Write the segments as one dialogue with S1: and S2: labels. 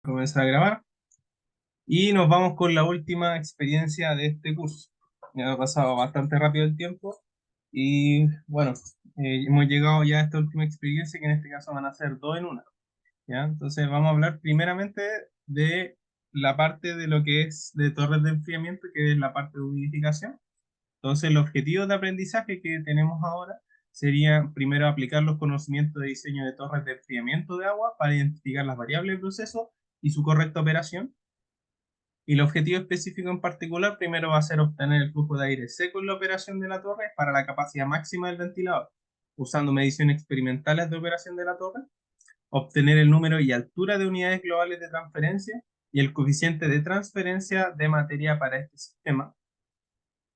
S1: Comenzar a grabar y nos vamos con la última experiencia de este curso. Ya ha pasado bastante rápido el tiempo y bueno, hemos llegado ya a esta última experiencia que en este caso van a ser dos en una. ¿Ya? Entonces vamos a hablar primeramente de la parte de lo que es de torres de enfriamiento, que es la parte de humidificación. Entonces el objetivo de aprendizaje que tenemos ahora sería primero aplicar los conocimientos de diseño de torres de enfriamiento de agua para identificar las variables del proceso y su correcta operación. Y el objetivo específico en particular, primero va a ser obtener el flujo de aire seco en la operación de la torre para la capacidad máxima del ventilador, usando mediciones experimentales de operación de la torre, obtener el número y altura de unidades globales de transferencia y el coeficiente de transferencia de materia para este sistema.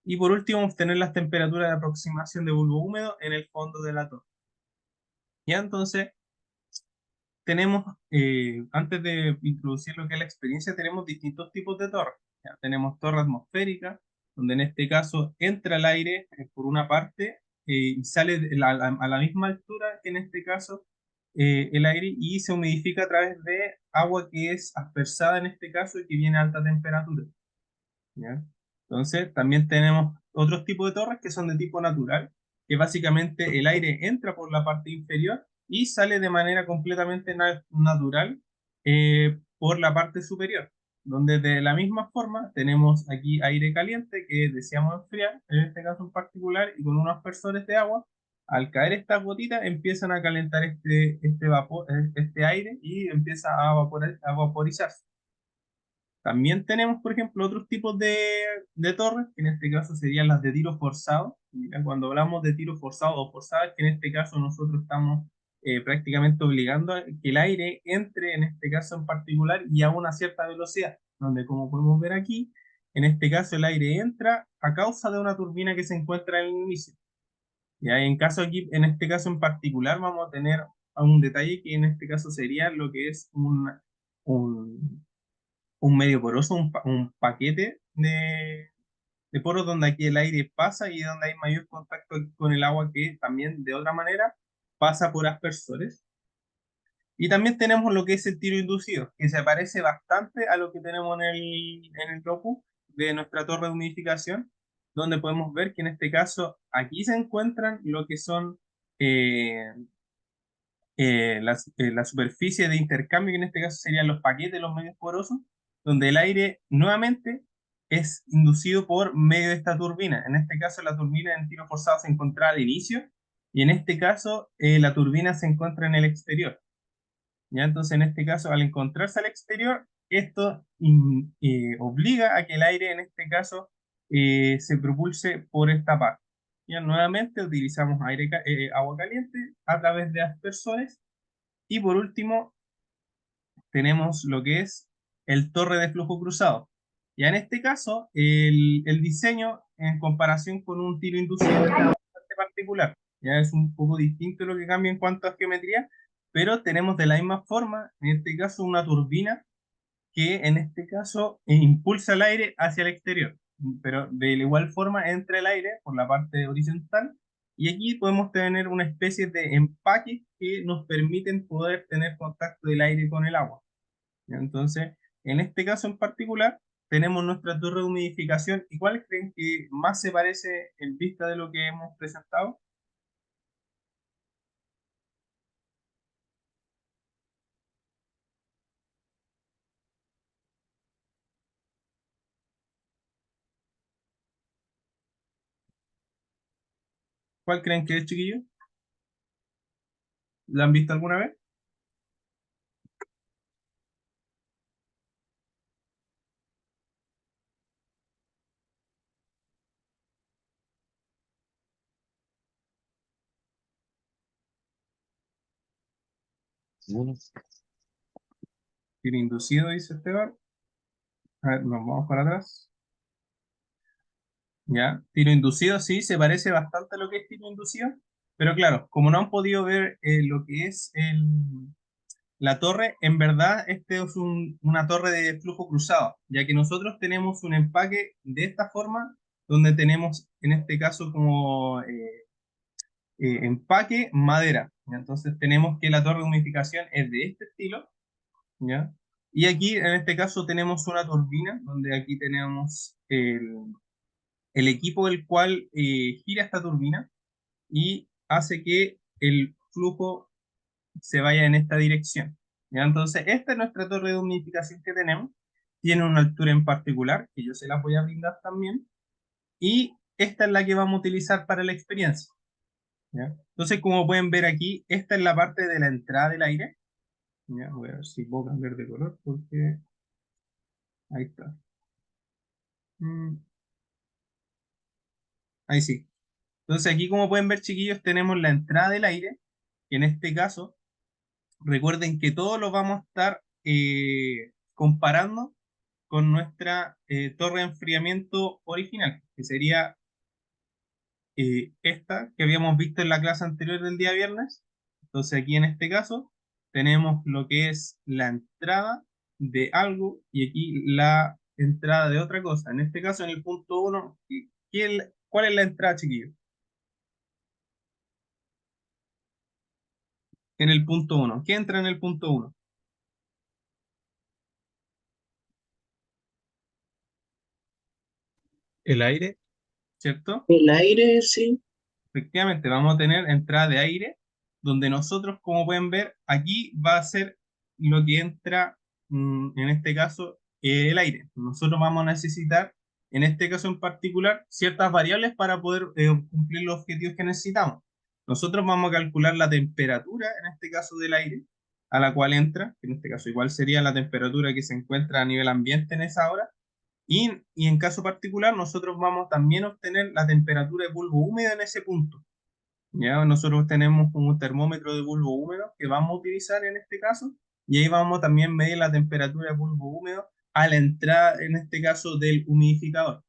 S1: Y por último, obtener las temperaturas de aproximación de bulbo húmedo en el fondo de la torre. Ya entonces, tenemos, antes de introducir lo que es la experiencia, tenemos distintos tipos de torres. Ya, tenemos torre atmosférica, donde en este caso entra el aire por una parte y sale a la misma altura que en este caso el aire y se humidifica a través de agua que es aspersada en este caso y que viene a alta temperatura. ¿Ya? Entonces, también tenemos otros tipos de torres que son de tipo natural, que básicamente el aire entra por la parte inferior y sale de manera completamente natural por la parte superior, donde de la misma forma tenemos aquí aire caliente que deseamos enfriar, en este caso en particular, y con unos aspersores de agua, al caer estas gotitas empiezan a calentar este vapor, este aire y empieza a vaporizarse. También tenemos, por ejemplo, otros tipos de torres, que en este caso serían las de tiro forzado. Ya, cuando hablamos de tiro forzado o forzadas, que en este caso nosotros estamos prácticamente obligando a que el aire entre, en este caso en particular, y a una cierta velocidad, donde como podemos ver aquí, en este caso el aire entra a causa de una turbina que se encuentra en el inicio. Ya, en caso aquí, en este caso en particular, vamos a tener un detalle que en este caso sería lo que es un un medio poroso, un paquete de poros donde aquí el aire pasa y donde hay mayor contacto con el agua que también de otra manera pasa por aspersores. Y también tenemos lo que es el tiro inducido, que se parece bastante a lo que tenemos en el topo de nuestra torre de humidificación, donde podemos ver que en este caso aquí se encuentran lo que son eh, la superficie de intercambio, que en este caso serían los paquetes, los medios porosos, donde el aire nuevamente es inducido por medio de esta turbina. En este caso la turbina en tiro forzado se encuentra al inicio y en este caso la turbina se encuentra en el exterior. ¿Ya? Entonces en este caso al encontrarse al exterior, esto obliga a que el aire en este caso se propulse por esta parte. Ya nuevamente utilizamos agua caliente a través de aspersores y por último, tenemos lo que es el torre de flujo cruzado. Ya en este caso, el diseño en comparación con un tiro inducido es bastante particular. Ya es un poco distinto lo que cambia en cuanto a geometría, pero tenemos de la misma forma, en este caso, una turbina que en este caso impulsa el aire hacia el exterior, pero de la igual forma entra el aire por la parte horizontal y aquí podemos tener una especie de empaque que nos permiten poder tener contacto del aire con el agua. ¿Ya? Entonces, en este caso en particular, tenemos nuestra torre de humidificación. ¿Y cuál creen que más se parece en vista de lo que hemos presentado? ¿Cuál creen que es, chiquillos? ¿La han visto alguna vez?
S2: Bueno,
S1: Tiro inducido, dice Esteban. A ver, nos vamos para atrás. ¿Ya? Tiro inducido, sí, se parece bastante a lo que es tiro inducido, pero claro, como no han podido ver lo que es la torre, en verdad este es una torre de flujo cruzado, ya que nosotros tenemos un empaque de esta forma, donde tenemos en este caso como empaque madera. ¿Ya? Entonces tenemos que la torre de humidificación es de este estilo, ¿ya? Y aquí, en este caso, tenemos una turbina, donde aquí tenemos el equipo del cual gira esta turbina y hace que el flujo se vaya en esta dirección. ¿Ya? Entonces, esta es nuestra torre de humidificación que tenemos. Tiene una altura en particular, que yo se las voy a brindar también. Y esta es la que vamos a utilizar para la experiencia. ¿Ya? Entonces, como pueden ver aquí, esta es la parte de la entrada del aire. ¿Ya? Voy a ver si puedo cambiar de color, porque ahí está. Mm, ahí sí. Entonces, aquí como pueden ver, chiquillos, tenemos la entrada del aire, que en este caso, recuerden que todo lo vamos a estar comparando con nuestra torre de enfriamiento original, que sería esta que habíamos visto en la clase anterior del día viernes. Entonces aquí en este caso tenemos lo que es la entrada de algo y aquí la entrada de otra cosa. En este caso, en el punto 1, ¿cuál es la entrada, chiquillos? En el punto 1. ¿Qué entra en el punto 1?
S2: El aire.
S1: ¿Cierto?
S3: El aire, sí.
S1: Efectivamente, vamos a tener entrada de aire, donde nosotros, como pueden ver, aquí va a ser lo que entra, en este caso, el aire. Nosotros vamos a necesitar, en este caso en particular, ciertas variables para poder cumplir los objetivos que necesitamos. Nosotros vamos a calcular la temperatura, en este caso del aire, a la cual entra, que en este caso igual sería la temperatura que se encuentra a nivel ambiente en esa hora, y en caso particular, nosotros vamos también a obtener la temperatura de bulbo húmedo en ese punto. Ya, nosotros tenemos un termómetro de bulbo húmedo que vamos a utilizar en este caso, y ahí vamos también a medir la temperatura de bulbo húmedo a la entrada, en este caso, del humidificador.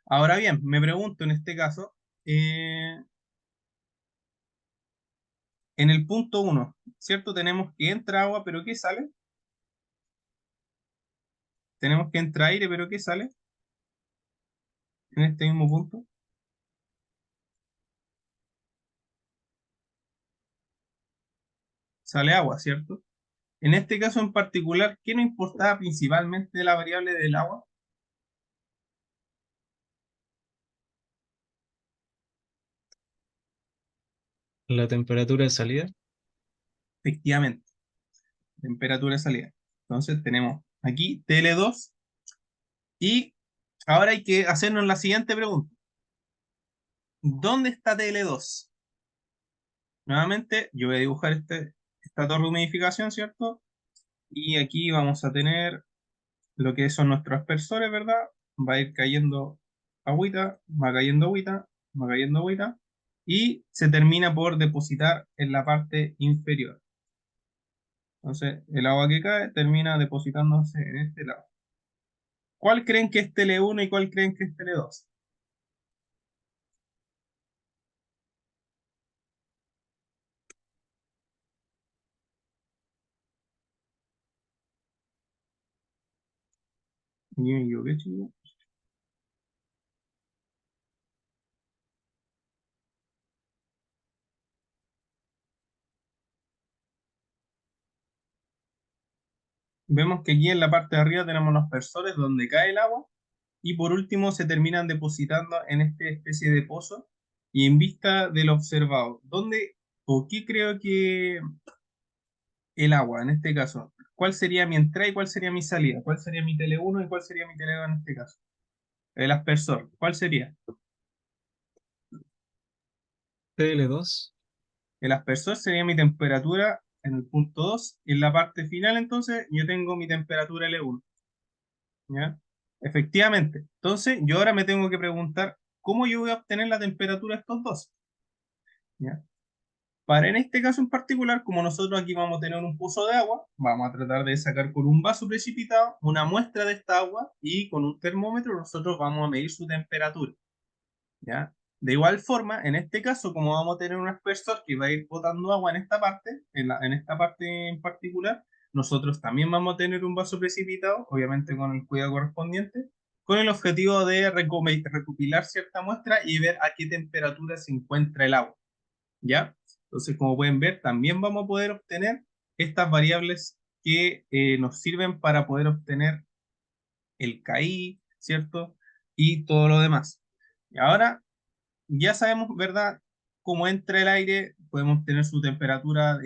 S1: Ahora bien, me pregunto en este caso, eh, en el punto 1, ¿cierto? Tenemos que entra agua, pero ¿qué sale? Tenemos que entra aire, pero ¿qué sale? En este mismo punto, sale agua, ¿cierto? En este caso en particular, ¿qué nos importaba principalmente de la variable del agua?
S2: La temperatura de salida.
S1: Efectivamente, temperatura de salida. Entonces tenemos aquí TL2 y ahora hay que hacernos la siguiente pregunta. ¿Dónde está TL2? Nuevamente, yo voy a dibujar esta torre de humidificación, ¿cierto? Y aquí vamos a tener lo que son nuestros aspersores, ¿verdad? Va a ir cayendo agüita, va cayendo agüita, va cayendo agüita, y se termina por depositar en la parte inferior. Entonces, el agua que cae termina depositándose en este lado. ¿Cuál creen que es TL1 y cuál creen que es TL2? Yo me equivoqué, chicos. Vemos que aquí en la parte de arriba tenemos los aspersores donde cae el agua y por último se terminan depositando en esta especie de pozo y en vista del observado. ¿Dónde o qué creo que el agua en este caso? ¿Cuál sería mi entrada y cuál sería mi salida? ¿Cuál sería mi TL1 y cuál sería mi TL2 en este caso? El aspersor, ¿cuál sería?
S2: TL2.
S1: El aspersor sería mi temperatura en el punto 2 y en la parte final entonces yo tengo mi temperatura L1. ¿Ya? Efectivamente. Entonces, yo ahora me tengo que preguntar cómo yo voy a obtener la temperatura de estos dos. ¿Ya? Para en este caso en particular, como nosotros aquí vamos a tener un pozo de agua, vamos a tratar de sacar con un vaso precipitado una muestra de esta agua y con un termómetro nosotros vamos a medir su temperatura. ¿Ya? De igual forma, en este caso, como vamos a tener un aspersor que va a ir botando agua en esta parte, en esta parte en particular, nosotros también vamos a tener un vaso precipitado, obviamente con el cuidado correspondiente, con el objetivo de recopilar cierta muestra y ver a qué temperatura se encuentra el agua. ¿Ya? Entonces, como pueden ver, también vamos a poder obtener estas variables que nos sirven para poder obtener el KI, ¿cierto? Y todo lo demás. Y ahora ya sabemos, ¿verdad? Cómo entra el aire, podemos tener su temperatura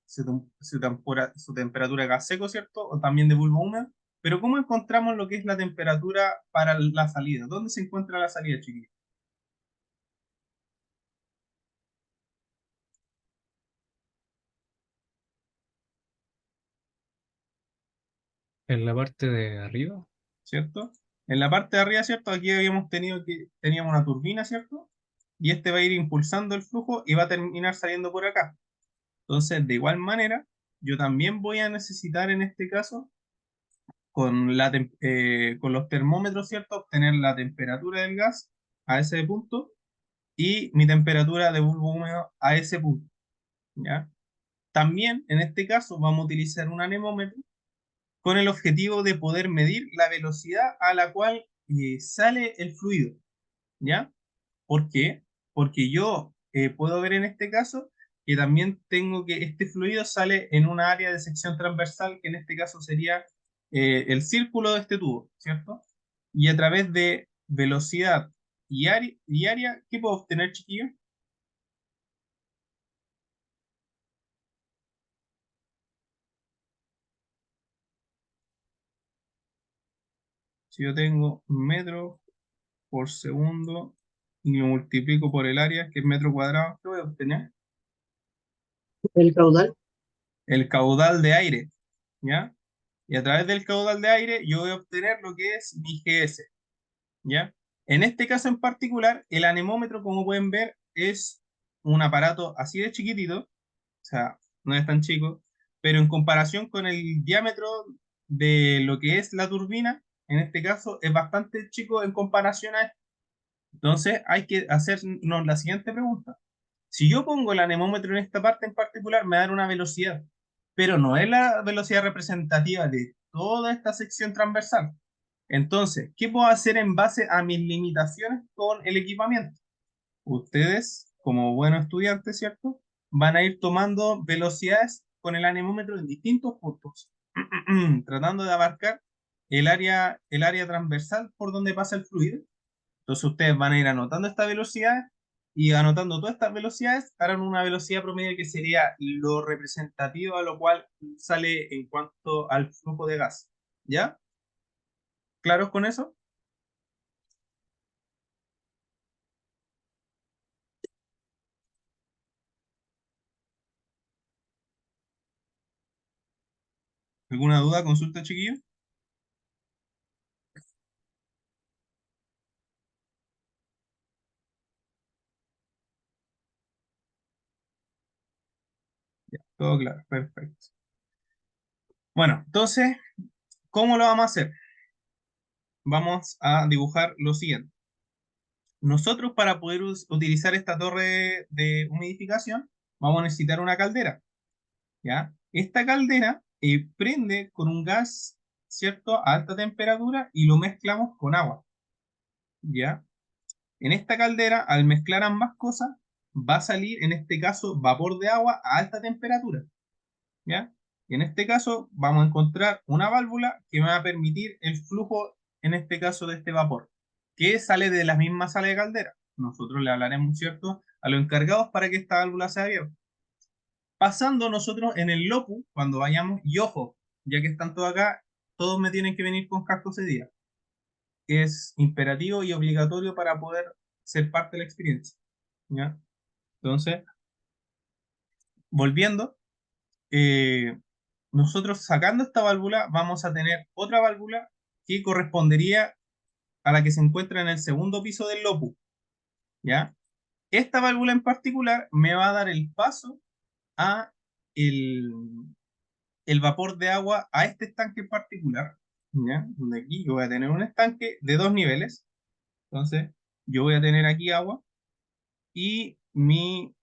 S1: su temperatura de gas seco, ¿cierto? O también de bulbo húmedo. Pero ¿cómo encontramos lo que es la temperatura para la salida? ¿Dónde se encuentra la salida, chiquillos?
S2: En la parte de arriba.
S1: ¿Cierto? En la parte de arriba, ¿cierto? Aquí teníamos una turbina, ¿cierto? Y este va a ir impulsando el flujo y va a terminar saliendo por acá. Entonces, de igual manera, yo también voy a necesitar en este caso, con los termómetros, ¿cierto? Obtener la temperatura del gas a ese punto y mi temperatura de bulbo húmedo a ese punto, ¿ya? También, en este caso, vamos a utilizar un anemómetro con el objetivo de poder medir la velocidad a la cual sale el fluido, ¿ya? ¿Por qué? Porque yo puedo ver en este caso que también tengo que este fluido sale en una área de sección transversal, que en este caso sería el círculo de este tubo, ¿cierto? Y a través de velocidad y área, ¿qué puedo obtener, chiquillos? Si yo tengo metro por segundo y lo multiplico por el área, que es metro cuadrado, ¿qué voy a obtener?
S3: El caudal.
S1: El caudal de aire, ¿ya? Y a través del caudal de aire yo voy a obtener lo que es mi GS, ¿ya? En este caso en particular, el anemómetro, como pueden ver, es un aparato así de chiquitito, o sea, no es tan chico, pero en comparación con el diámetro de lo que es la turbina, en este caso es bastante chico en comparación a esto. Entonces hay que hacernos la siguiente pregunta. Si yo pongo el anemómetro en esta parte en particular, me va a dar una velocidad, pero no es la velocidad representativa de toda esta sección transversal. Entonces, ¿qué puedo hacer en base a mis limitaciones con el equipamiento? Ustedes, como buenos estudiantes, ¿cierto? Van a ir tomando velocidades con el anemómetro en distintos puntos, tratando de abarcar el área transversal por donde pasa el fluido. Entonces ustedes van a ir anotando estas velocidades y anotando todas estas velocidades harán una velocidad promedio que sería lo representativo a lo cual sale en cuanto al flujo de gas. ¿Ya? ¿Claros con eso? ¿Alguna duda? Consulta, chiquillos. Todo claro, perfecto. Bueno, entonces, ¿cómo lo vamos a hacer? Vamos a dibujar lo siguiente. Nosotros para poder utilizar esta torre de humidificación, vamos a necesitar una caldera. ¿Ya? Esta caldera prende con un gas, ¿cierto? A alta temperatura y lo mezclamos con agua, ¿ya? En esta caldera, al mezclar ambas cosas, va a salir, en este caso, vapor de agua a alta temperatura, ¿ya? Y en este caso, vamos a encontrar una válvula que me va a permitir el flujo, en este caso, de este vapor, que sale de la misma sala de caldera. Nosotros le hablaremos, ¿cierto? A los encargados para que esta válvula sea abierta. Pasando nosotros en el LOPU, cuando vayamos, y ojo, ya que están todos acá, todos me tienen que venir con casco ese día. Es imperativo y obligatorio para poder ser parte de la experiencia. ¿Ya? Entonces, volviendo, eh, nosotros sacando esta válvula, vamos a tener otra válvula que correspondería a la que se encuentra en el segundo piso del LOPU. ¿Ya? Esta válvula en particular me va a dar el paso a el, el vapor de agua a este estanque en particular, ¿ya? Donde aquí yo voy a tener un estanque de dos niveles, entonces yo voy a tener aquí agua y mi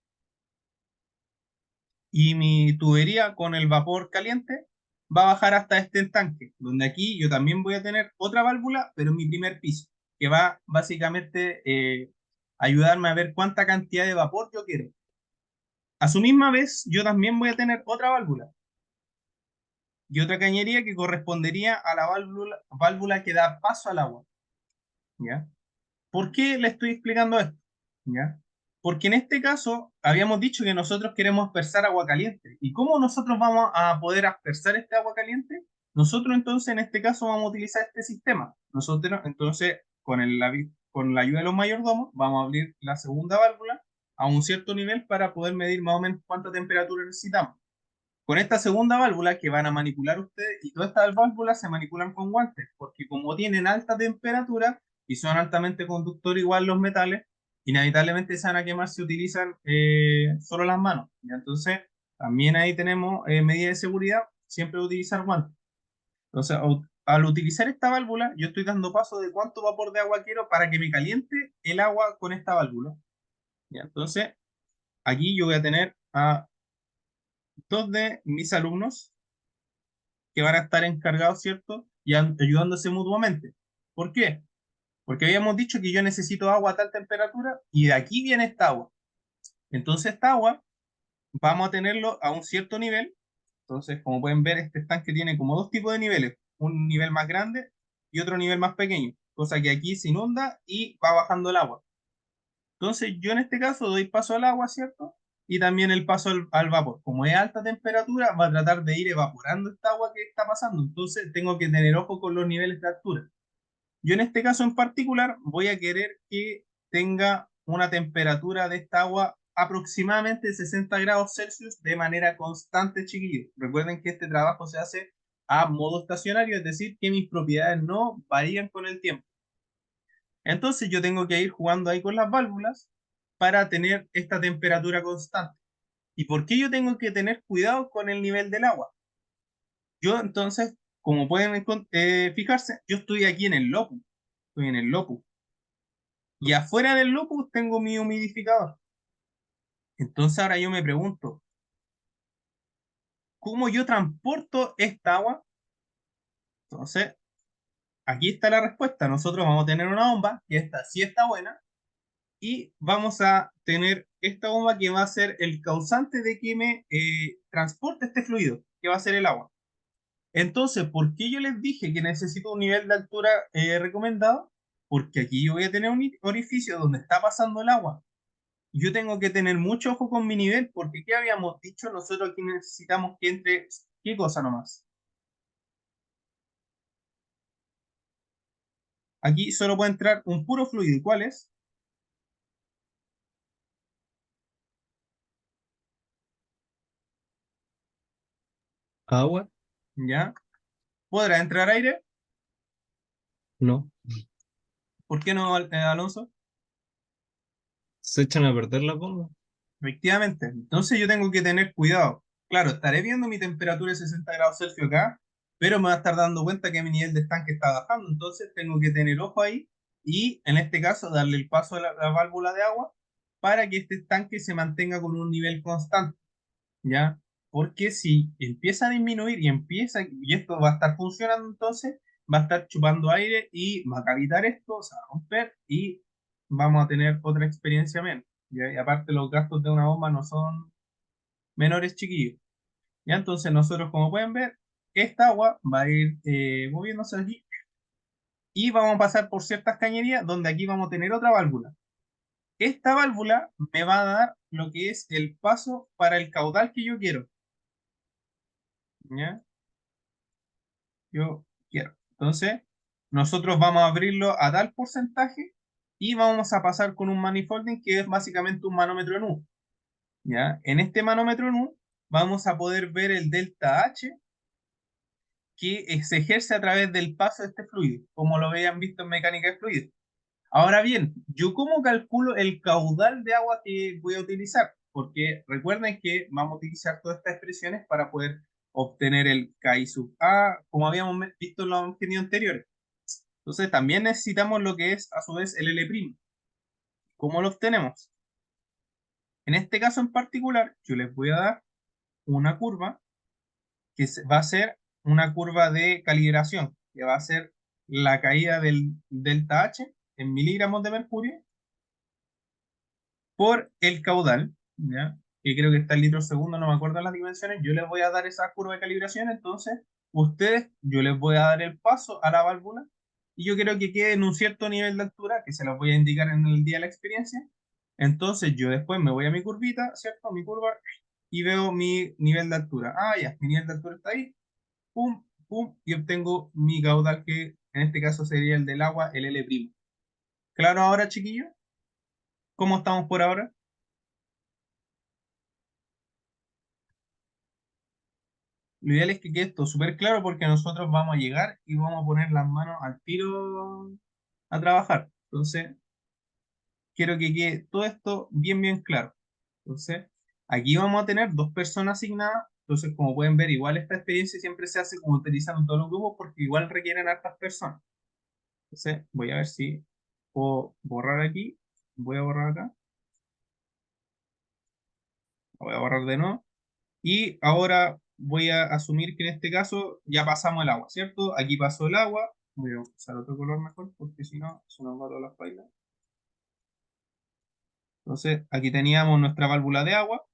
S1: tubería con el vapor caliente va a bajar hasta este estanque, donde aquí yo también voy a tener otra válvula, pero en mi primer piso, que va básicamente ayudarme a ver cuánta cantidad de vapor yo quiero. A su misma vez, yo también voy a tener otra válvula, y otra cañería que correspondería a la válvula que da paso al agua. ¿Ya? ¿Por qué le estoy explicando esto? ¿Ya? Porque en este caso habíamos dicho que nosotros queremos aspersar agua caliente. ¿Y cómo nosotros vamos a poder aspersar este agua caliente? Nosotros entonces en este caso vamos a utilizar este sistema. Nosotros entonces con la ayuda de los mayordomos vamos a abrir la segunda válvula a un cierto nivel para poder medir más o menos cuánta temperatura necesitamos. Con esta segunda válvula que van a manipular ustedes, y todas estas válvulas se manipulan con guantes, porque como tienen alta temperatura y son altamente conductores igual los metales, inevitablemente se van a quemar si utilizan solo las manos. ¿Ya? Entonces, también ahí tenemos medidas de seguridad, siempre utilizar guantes. Entonces, al utilizar esta válvula, yo estoy dando paso de cuánto vapor de agua quiero para que me caliente el agua con esta válvula. ¿Ya? Entonces, aquí yo voy a tener a dos de mis alumnos que van a estar encargados, ¿cierto? Y ayudándose mutuamente. ¿Por qué? Porque habíamos dicho que yo necesito agua a tal temperatura y de aquí viene esta agua. Entonces esta agua vamos a tenerlo a un cierto nivel. Entonces, como pueden ver, este estanque tiene como dos tipos de niveles. Un nivel más grande y otro nivel más pequeño. Cosa que aquí se inunda y va bajando el agua. Entonces, yo en este caso doy paso al agua, ¿cierto? Y también el paso al vapor. Como es alta temperatura, va a tratar de ir evaporando esta agua que está pasando. Entonces, tengo que tener ojo con los niveles de altura. Yo en este caso en particular voy a querer que tenga una temperatura de esta agua aproximadamente 60 grados Celsius de manera constante, chiquillos. Recuerden que este trabajo se hace a modo estacionario, es decir, que mis propiedades no varían con el tiempo. Entonces yo tengo que ir jugando ahí con las válvulas para tener esta temperatura constante. ¿Y por qué yo tengo que tener cuidado con el nivel del agua? Yo entonces, como pueden fijarse, yo estoy aquí en el locus. Estoy en el locus. Y afuera del locus tengo mi humidificador. Entonces ahora yo me pregunto, ¿cómo yo transporto esta agua? Entonces, aquí está la respuesta. Nosotros vamos a tener una bomba, que esta sí está buena, y vamos a tener esta bomba que va a ser el causante de que me transporte este fluido, que va a ser el agua. Entonces, ¿por qué yo les dije que necesito un nivel de altura recomendado? Porque aquí yo voy a tener un orificio donde está pasando el agua. Yo tengo que tener mucho ojo con mi nivel, porque ¿qué habíamos dicho? Nosotros aquí necesitamos que entre, ¿qué cosa nomás? Aquí solo puede entrar un puro fluido. ¿Y cuál es?
S2: Agua,
S1: ¿Ya? ¿Podrá entrar aire?
S2: no.
S1: ¿Por qué no, Alonso?
S2: Se echan a perder las bombas.
S1: Efectivamente. Entonces yo tengo que tener cuidado. Claro, estaré viendo mi temperatura de 60 grados Celsius acá, pero me va a estar dando cuenta que mi nivel de estanque está bajando. Entonces tengo que tener ojo ahí y en este caso darle el paso a la válvula de agua para que este estanque se mantenga con un nivel constante. ¿Ya? Porque si empieza a disminuir y esto va a estar funcionando, entonces va a estar chupando aire y va a cavitar esto, se va a romper y vamos a tener otra experiencia menos. ¿Ya? Y aparte los gastos de una bomba no son menores, chiquillos. ¿Ya? Entonces nosotros, como pueden ver, esta agua va a ir moviéndose aquí y vamos a pasar por ciertas cañerías donde aquí vamos a tener otra válvula. Esta válvula me va a dar lo que es el paso para el caudal que yo quiero. ¿Ya? Yo quiero. Entonces, nosotros vamos a abrirlo a tal porcentaje y vamos a pasar con un manifolding que es básicamente un manómetro en U. ¿Ya? En este manómetro en U vamos a poder ver el delta H que se ejerce a través del paso de este fluido, como lo habían visto en mecánica de fluidos. Ahora bien, ¿yo cómo calculo el caudal de agua que voy a utilizar? Porque recuerden que vamos a utilizar todas estas expresiones para poder obtener el K sub A, como habíamos visto en los objetivos anteriores. Entonces también necesitamos lo que es a su vez el L'. ¿Cómo lo obtenemos? En este caso en particular, yo les voy a dar una curva que va a ser una curva de calibración, que va a ser la caída del delta H en miligramos de mercurio por el caudal, ¿ya? Que creo que está en litros segundo, no me acuerdo las dimensiones. Yo les voy a dar esa curva de calibración, entonces ustedes, yo les voy a dar el paso a la válvula y yo quiero que quede en un cierto nivel de altura, que se los voy a indicar en el día de la experiencia. Entonces yo después me voy a mi curvita, ¿cierto? A mi curva y veo mi nivel de altura. Ah, ya, mi nivel de altura está ahí. Pum, pum, y obtengo mi caudal que en este caso sería el del agua, el L'. ¿Claro ahora, chiquillos? ¿Cómo estamos por ahora? Lo ideal es que quede esto súper claro porque nosotros vamos a llegar y vamos a poner las manos al tiro a trabajar. Entonces, quiero que quede todo esto bien, bien claro. Entonces, aquí vamos a tener dos personas asignadas. Entonces, como pueden ver, igual esta experiencia siempre se hace como utilizando todos los grupos porque igual requieren hartas personas. Entonces, voy a ver si puedo borrar aquí. Voy a borrar acá. Voy a borrar de nuevo. Y ahora voy a asumir que en este caso ya pasamos el agua, ¿cierto? Aquí pasó el agua. Voy a usar otro color mejor porque si no, se nos va todas las bailas. Entonces, aquí teníamos nuestra válvula de agua,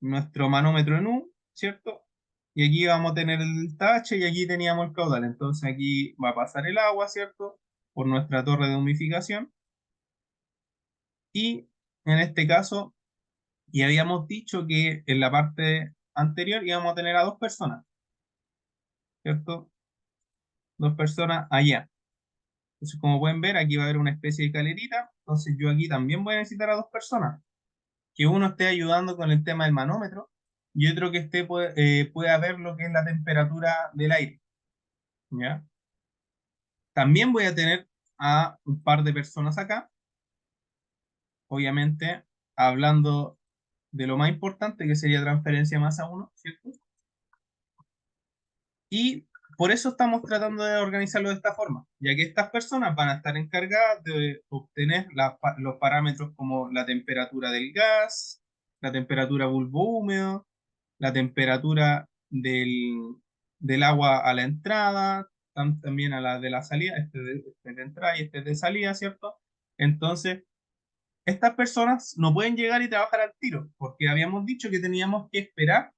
S1: nuestro manómetro en U, ¿cierto? Y aquí vamos a tener el tache y aquí teníamos el caudal. Entonces aquí va a pasar el agua, ¿cierto? Por nuestra torre de humificación. Y en este caso, y habíamos dicho que en la parte anterior íbamos a tener a dos personas, ¿cierto? Dos personas allá. Entonces, como pueden ver, aquí va a haber una especie de calerita. Entonces, yo aquí también voy a necesitar a dos personas. Que uno esté ayudando con el tema del manómetro y otro que pueda ver lo que es la temperatura del aire. ¿Ya? También voy a tener a un par de personas acá, obviamente, hablando de lo más importante que sería transferencia masa 1, ¿cierto? Y por eso estamos tratando de organizarlo de esta forma, ya que estas personas van a estar encargadas de obtener los parámetros como la temperatura del gas, la temperatura bulbo húmedo, la temperatura del agua a la entrada, también a la de la salida, este de entrada y este es de salida, ¿cierto? Entonces, estas personas no pueden llegar y trabajar al tiro, porque habíamos dicho que teníamos que esperar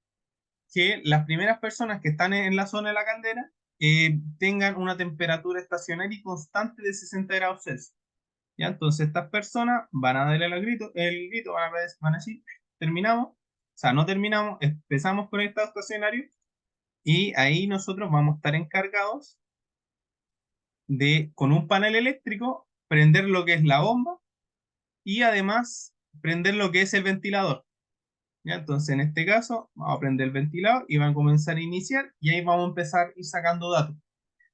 S1: que las primeras personas que están en la zona de la caldera tengan una temperatura estacionaria y constante de 60 grados Celsius. ¿Ya? Entonces estas personas van a darle el grito van a decir, terminamos, o sea, no terminamos, empezamos con el estado estacionario y ahí nosotros vamos a estar encargados de, con un panel eléctrico, prender lo que es la bomba y además prender lo que es el ventilador. ¿Ya? Entonces, en este caso, vamos a prender el ventilador y van a comenzar a iniciar y ahí vamos a empezar a ir sacando datos.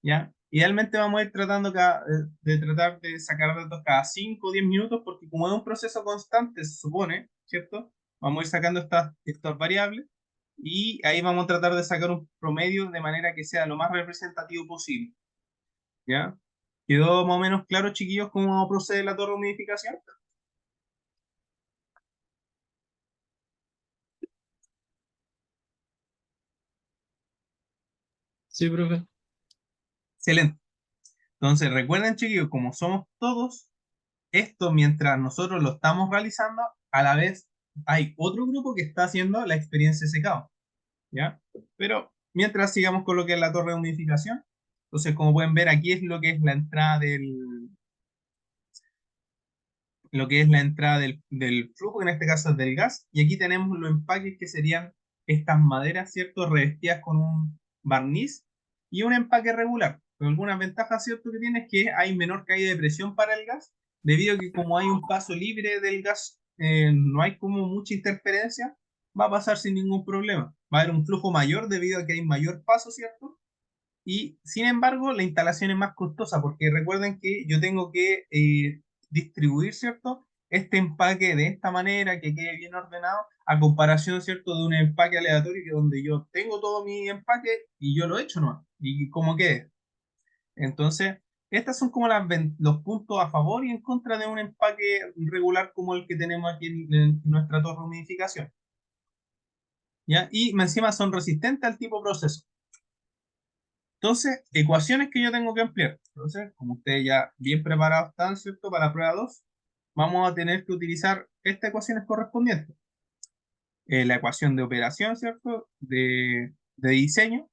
S1: ¿Ya? Idealmente vamos a ir tratando de tratar de sacar datos cada 5 o 10 minutos porque como es un proceso constante, se supone, ¿cierto? Vamos a ir sacando estas variables y ahí vamos a tratar de sacar un promedio de manera que sea lo más representativo posible. ¿Ya? ¿Quedó más o menos claro, chiquillos, cómo procede la torre de humidificación?
S2: Sí, profe.
S1: Excelente. Entonces, recuerden, chiquillos, como somos todos, esto mientras nosotros lo estamos realizando, a la vez hay otro grupo que está haciendo la experiencia de secado, ¿ya? Pero mientras sigamos con lo que es la torre de humidificación, entonces como pueden ver aquí es lo que es la entrada del flujo, en este caso es del gas, y aquí tenemos los empaques que serían estas maderas, ¿cierto? Revestidas con un barniz y un empaque regular. Con algunas ventajas, ¿cierto? Que tiene es que hay menor caída de presión para el gas, debido a que como hay un paso libre del gas, no hay como mucha interferencia, va a pasar sin ningún problema. Va a haber un flujo mayor debido a que hay mayor paso, ¿cierto? Y sin embargo, la instalación es más costosa porque recuerden que yo tengo que distribuir, ¿cierto? Este empaque de esta manera, que quede bien ordenado, a comparación, ¿cierto? De un empaque aleatorio que donde yo tengo todo mi empaque y yo lo he hecho, ¿no? Y como quede. Entonces, estas son como los puntos a favor y en contra de un empaque regular como el que tenemos aquí en nuestra torre de humidificación. ¿Ya? Y encima son resistentes al tipo proceso. Entonces, ecuaciones que yo tengo que ampliar. Entonces, como ustedes ya bien preparados están, ¿cierto? Para la prueba 2, vamos a tener que utilizar estas ecuaciones correspondientes. La ecuación de operación, ¿cierto? De diseño,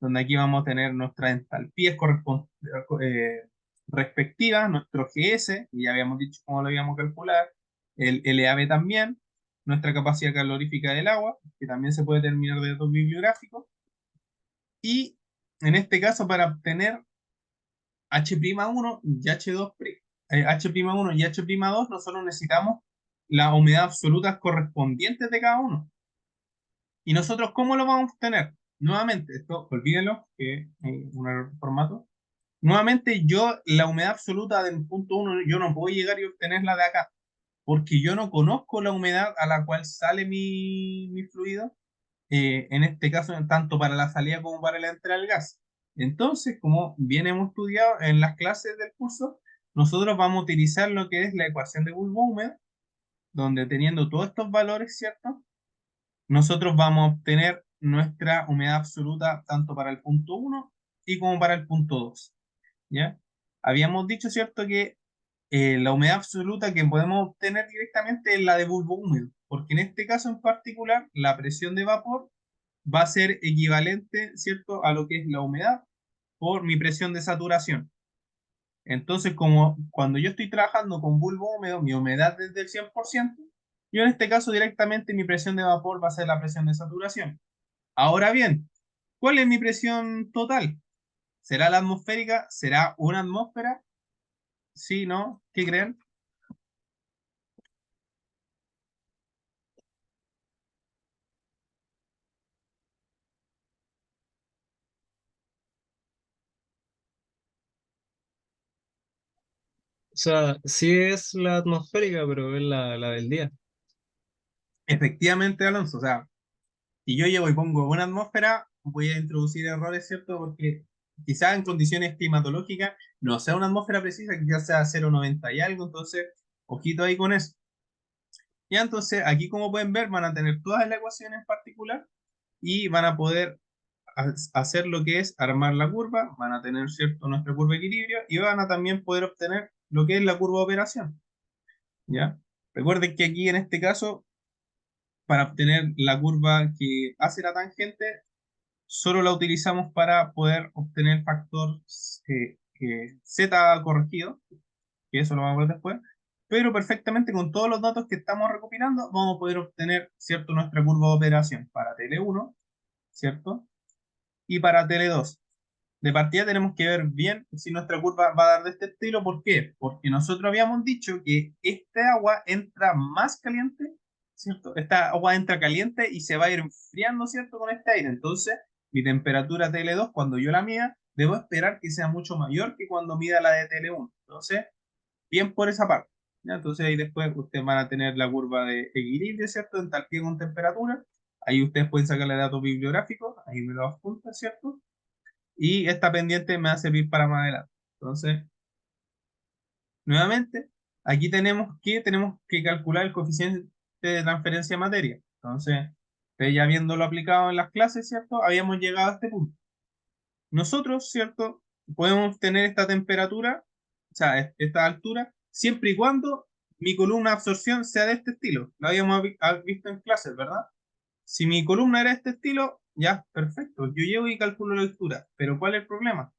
S1: donde aquí vamos a tener nuestras entalpías respectivas, nuestro GS, y ya habíamos dicho cómo lo íbamos a calcular, el LAB también, nuestra capacidad calorífica del agua, que también se puede determinar de datos bibliográficos, y en este caso para obtener H'1 y H2, H'1 y H'2, nosotros necesitamos la humedad absoluta correspondientes de cada uno. ¿Y nosotros cómo lo vamos a obtener? Nuevamente, esto olvídenlo, que es un error de formato. Nuevamente, yo la humedad absoluta del punto 1, yo no puedo llegar y obtenerla de acá, porque yo no conozco la humedad a la cual sale mi fluido, en este caso, tanto para la salida como para la entrada del gas. Entonces, como bien hemos estudiado en las clases del curso, nosotros vamos a utilizar lo que es la ecuación de bulbo húmedo, donde teniendo todos estos valores, ¿cierto? Nosotros vamos a obtener nuestra humedad absoluta tanto para el punto 1 y como para el punto 2. ¿Ya? Habíamos dicho, ¿cierto?, que la humedad absoluta que podemos obtener directamente es la de bulbo húmedo, porque en este caso en particular la presión de vapor va a ser equivalente, ¿cierto?, a lo que es la humedad por mi presión de saturación. Entonces, como cuando yo estoy trabajando con bulbo húmedo, mi humedad es del 100%, yo en este caso directamente mi presión de vapor va a ser la presión de saturación. Ahora bien, ¿cuál es mi presión total? ¿Será la atmosférica? ¿Será una atmósfera? ¿Sí, no? ¿Qué creen?
S2: O sea, sí es la atmosférica, pero es la del día.
S1: Efectivamente, Alonso, o sea, si yo llego y pongo una atmósfera, voy a introducir errores, ¿cierto? Porque quizás en condiciones climatológicas no sea una atmósfera precisa, quizás sea 0,90 y algo, entonces, ojito ahí con eso. Ya, entonces, aquí como pueden ver, van a tener todas las ecuaciones en particular y van a poder hacer lo que es armar la curva, van a tener, ¿cierto?, nuestra curva de equilibrio y van a también poder obtener lo que es la curva de operación, ¿ya? Recuerden que aquí en este caso, para obtener la curva que hace la tangente, solo la utilizamos para poder obtener factor Z corregido, que eso lo vamos a ver después, pero perfectamente con todos los datos que estamos recopilando vamos a poder obtener, ¿cierto?, nuestra curva de operación para TL1, ¿cierto? Y para TL2. De partida tenemos que ver bien si nuestra curva va a dar de este estilo. ¿Por qué? Porque nosotros habíamos dicho que esta agua entra más caliente, ¿cierto? Esta agua entra caliente y se va a ir enfriando, ¿cierto?, con este aire. Entonces, mi temperatura TL2, cuando yo la mida, debo esperar que sea mucho mayor que cuando mida la de TL1. Entonces, bien por esa parte, ¿ya? Entonces, ahí después ustedes van a tener la curva de equilibrio, ¿cierto?, entalpía con temperatura. Ahí ustedes pueden sacarle datos bibliográficos, ahí me lo apuntan, ¿cierto? Y esta pendiente me va a servir para más adelante. Entonces, nuevamente, aquí tenemos que calcular el coeficiente de transferencia de materia. Entonces, ustedes ya habiéndolo aplicado en las clases, ¿cierto? Habíamos llegado a este punto. Nosotros, ¿cierto?, podemos tener esta temperatura, o sea, esta altura, siempre y cuando mi columna de absorción sea de este estilo. Lo habíamos visto en clases, ¿verdad? Si mi columna era de este estilo, ya, perfecto. Yo llego y calculo la altura. Pero ¿cuál es el problema?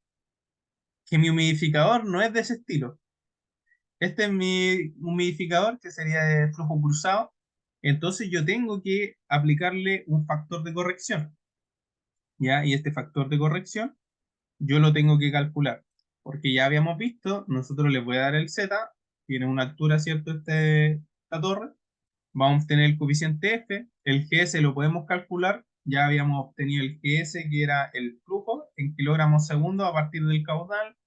S1: Que mi humidificador no es de ese estilo. Este es mi humidificador, que sería de flujo cruzado. Entonces yo tengo que aplicarle un factor de corrección, ¿ya? Y este factor de corrección yo lo tengo que calcular. Porque ya habíamos visto, nosotros le voy a dar el Z, tiene una altura, ¿cierto? Esta torre. Vamos a tener el coeficiente F, el GS lo podemos calcular. Ya habíamos obtenido el GS, que era el flujo en kilogramos segundo a partir del caudal,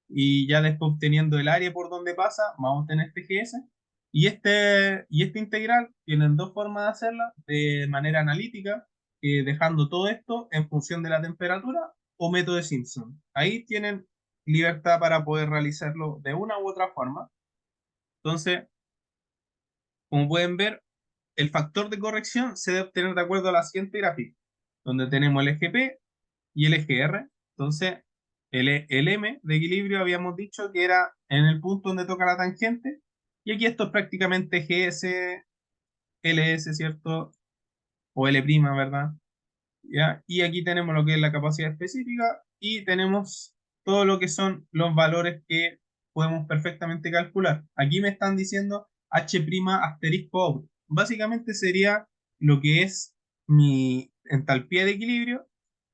S1: y ya después obteniendo el área por donde pasa, vamos a tener este GS. Y este integral tienen dos formas de hacerla, de manera analítica, dejando todo esto en función de la temperatura, o método de Simpson. Ahí tienen libertad para poder realizarlo de una u otra forma. Entonces, como pueden ver, el factor de corrección se debe obtener de acuerdo a la siguiente gráfica, donde tenemos el eje P y el eje R. Entonces, el M de equilibrio habíamos dicho que era en el punto donde toca la tangente, y aquí esto es prácticamente GS, LS, ¿cierto? O L', ¿verdad? ¿ya? Y aquí tenemos lo que es la capacidad específica y tenemos todo lo que son los valores que podemos perfectamente calcular. Aquí me están diciendo H' asterisco out. Básicamente sería lo que es mi entalpía de equilibrio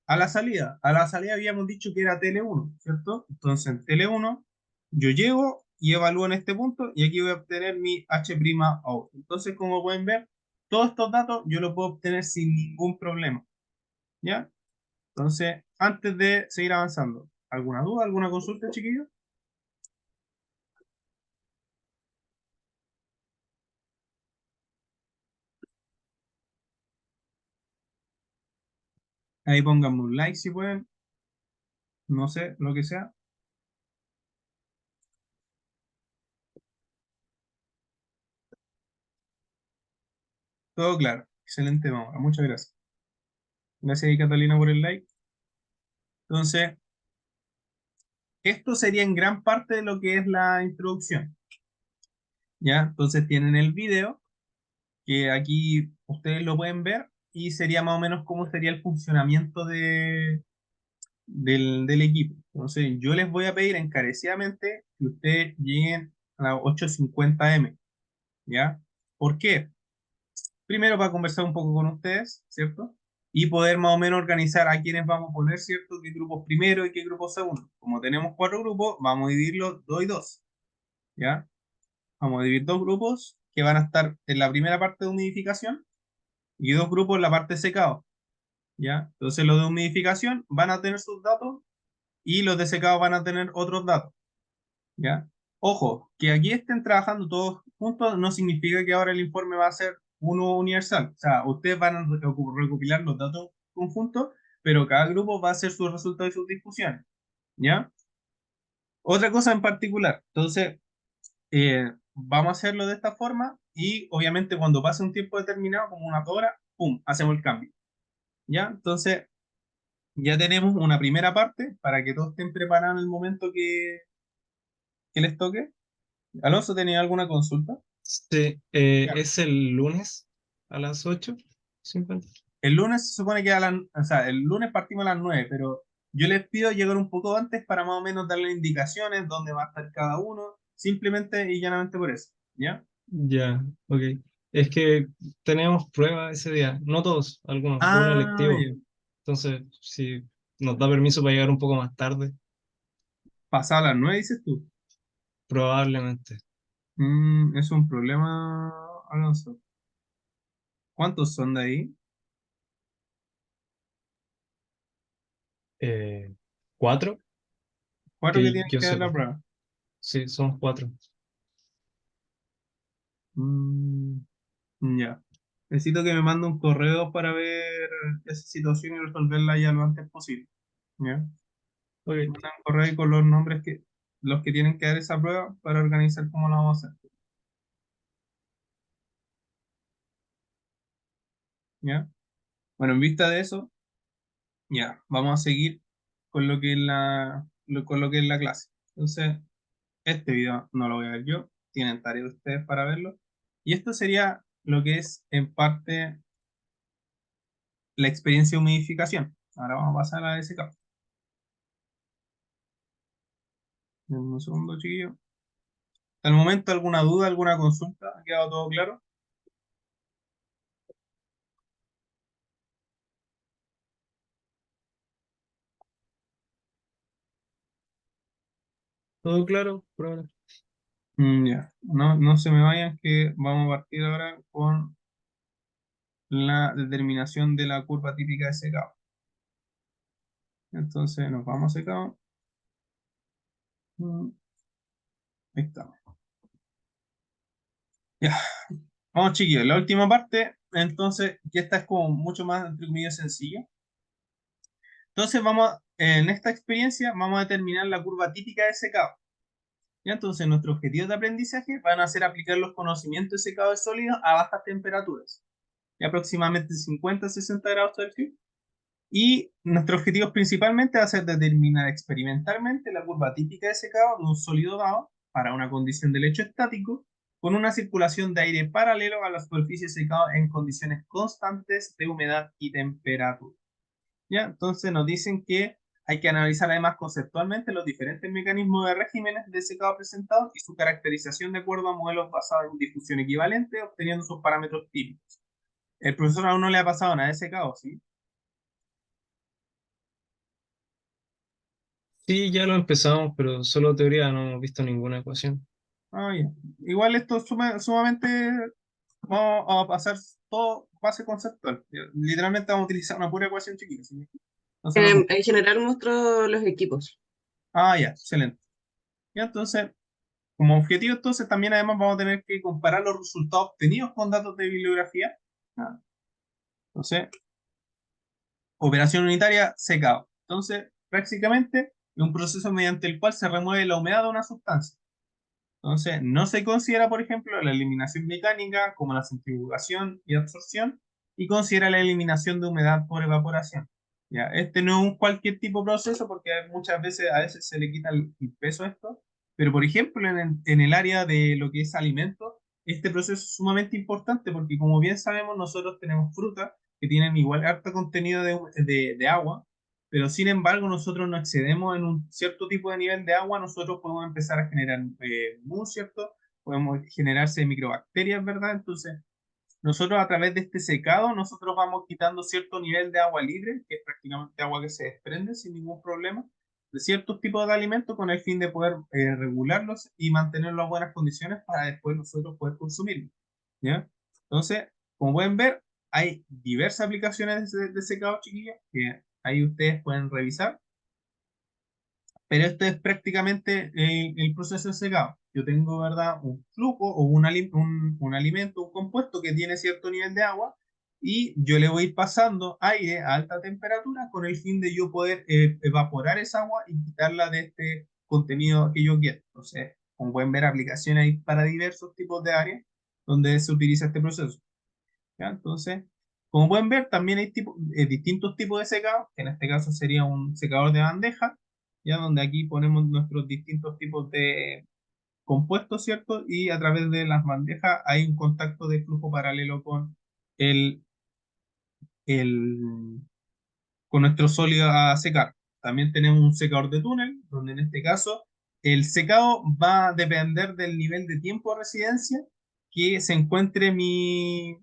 S1: a la salida. A la salida habíamos dicho que era TL1, ¿cierto? Entonces en TL1 yo llego y evalúo en este punto y aquí voy a obtener mi H' out. Entonces, como pueden ver, todos estos datos yo los puedo obtener sin ningún problema. ¿Ya? Entonces, antes de seguir avanzando, ¿alguna duda, alguna consulta, chiquillos? Ahí pónganme un like si pueden, no sé, lo que sea. Todo claro. Excelente, vamos. Muchas gracias. Gracias ahí, Catalina, por el like. Entonces, esto sería en gran parte de lo que es la introducción. ¿Ya? Entonces tienen el video, que aquí ustedes lo pueden ver, y sería más o menos cómo sería el funcionamiento del equipo. Entonces, yo les voy a pedir encarecidamente que ustedes lleguen a las 8:50 m. ¿Ya? ¿Por qué? Primero para conversar un poco con ustedes, ¿cierto? Y poder más o menos organizar a quiénes vamos a poner, ¿cierto? ¿Qué grupos primero y qué grupos segundo? Como tenemos 4 grupos, vamos a dividirlos 2 y 2, ¿ya? Vamos a dividir 2 grupos que van a estar en la primera parte de humidificación y 2 grupos en la parte de secado, ¿ya? Entonces los de humidificación van a tener sus datos y los de secado van a tener otros datos, ¿ya? Ojo, que aquí estén trabajando todos juntos no significa que ahora el informe va a ser uno universal. O sea, ustedes van a recopilar los datos conjuntos, pero cada grupo va a hacer sus resultados y sus discusiones, ¿ya? Otra cosa en particular, entonces, vamos a hacerlo de esta forma y obviamente cuando pase un tiempo determinado, como una hora, ¡pum!, hacemos el cambio, ¿ya? Entonces, ya tenemos una primera parte para que todos estén preparados en el momento que les toque. Alonso, ¿tenía alguna consulta?
S2: Sí, es el lunes a las 8:50.
S1: El lunes se supone que o sea, el lunes partimos a las 9, pero yo les pido llegar un poco antes para más o menos darle indicaciones dónde va a estar cada uno, simplemente y llanamente por eso, ¿ya?
S2: Ya, ok. Es que tenemos pruebas ese día, no todos, algunos, es un
S1: Ah,
S2: electivo.
S1: ya.
S2: Entonces, si nos da permiso para llegar un poco más tarde,
S1: Pasado las 9, dices tú.
S2: probablemente.
S1: Es un problema, Alonso. ¿Cuántos son de ahí?
S2: Eh, ¿Cuatro?
S1: 4 que
S2: Que
S1: tienen
S2: yo
S1: que dar la
S2: sepa.
S1: prueba.
S2: Sí, somos cuatro.
S1: Mm, ya. Necesito que me mande un correo para ver esa situación y resolverla ya lo antes posible. ¿Ya?
S2: Ok,
S1: Manda un correo ahí con los nombres que los que tienen que dar esa prueba para organizar cómo la vamos a hacer. ¿Ya? Bueno, en vista de eso, ya, vamos a seguir con lo que es con lo que es la clase. Entonces, este video no lo voy a ver yo, tienen tarea ustedes para verlo. Y esto sería lo que es en parte la experiencia de humidificación. Ahora vamos a pasar a ese caso. Denme un segundo, chiquillo. Hasta el momento, ¿alguna duda, alguna consulta? ¿Ha quedado todo claro?
S2: todo claro, por ahora.
S1: Ya, no, no se me vayan que vamos a partir ahora con la determinación de la curva típica de secado. Entonces nos vamos a secado. Mm, Ahí estamos. Ya, vamos chiquillos, la última parte, entonces, que esta es como mucho más, entre comillas, sencilla. Entonces en esta experiencia vamos a determinar la curva típica de secado. ¿Ya? Entonces nuestros objetivos de aprendizaje van a ser aplicar los conocimientos de secado de sólidos a bajas temperaturas, de aproximadamente 50 a 60 grados Celsius. Y nuestro objetivo principalmente va a ser determinar experimentalmente la curva típica de secado de un sólido dado para una condición de lecho estático con una circulación de aire paralelo a la superficie de secado en condiciones constantes de humedad y temperatura. ¿ya? Entonces nos dicen que hay que analizar además conceptualmente los diferentes mecanismos de regímenes de secado presentados y su caracterización de acuerdo a modelos basados en difusión equivalente, obteniendo sus parámetros típicos. El profesor aún no le ha pasado nada de secado, ¿sí?
S2: Sí, ya lo empezamos, pero solo teoría, no hemos visto ninguna ecuación.
S1: Ah, ya. Igual esto es sumamente, vamos a pasar todo base conceptual. Literalmente vamos a utilizar una pura ecuación chiquita, ¿sí? No se preocupe.
S3: En general muestro los equipos.
S1: Ah, ya, excelente. Y entonces, como objetivo, entonces también además vamos a tener que comparar los resultados obtenidos con datos de bibliografía. Ah, entonces, operación unitaria, secado. Entonces, prácticamente es un proceso mediante el cual se remueve la humedad de una sustancia. Entonces, no se considera, por ejemplo, la eliminación mecánica como la centrifugación y absorción, y considera la eliminación de humedad por evaporación. Ya, este no es un cualquier tipo de proceso porque muchas veces a veces se le quita el peso a esto, pero por ejemplo en el área de lo que es alimentos, este proceso es sumamente importante porque como bien sabemos nosotros tenemos frutas que tienen igual harto contenido de agua, pero sin embargo nosotros no excedemos en un cierto tipo de nivel de agua, nosotros podemos empezar a generar mus, ¿cierto? Podemos generarse microbacterias, ¿verdad? Entonces, nosotros a través de este secado, nosotros vamos quitando cierto nivel de agua libre, que es prácticamente agua que se desprende sin ningún problema, de ciertos tipos de alimentos con el fin de poder regularlos y mantenerlos en buenas condiciones para después nosotros poder consumirlos, ¿ya? Entonces, como pueden ver, hay diversas aplicaciones de secado, chiquillos, que ahí ustedes pueden revisar, pero esto es prácticamente el proceso de secado. Yo tengo, ¿verdad?, un flujo o un alimento, un compuesto que tiene cierto nivel de agua y yo le voy a ir pasando aire a alta temperatura con el fin de yo poder evaporar esa agua y quitarla de este contenido que yo quiero. Entonces, como pueden ver, aplicaciones hay para diversos tipos de áreas donde se utiliza este proceso. ¿Ya? Entonces, como pueden ver, también hay distintos tipos de secado, que en este caso sería un secador de bandeja, ya donde aquí ponemos nuestros distintos tipos de compuestos, ¿cierto? Y a través de las bandejas hay un contacto de flujo paralelo el, el, con nuestro sólido a secar. También tenemos un secador de túnel, donde en este caso el secado va a depender del nivel de tiempo de residencia que se encuentre mi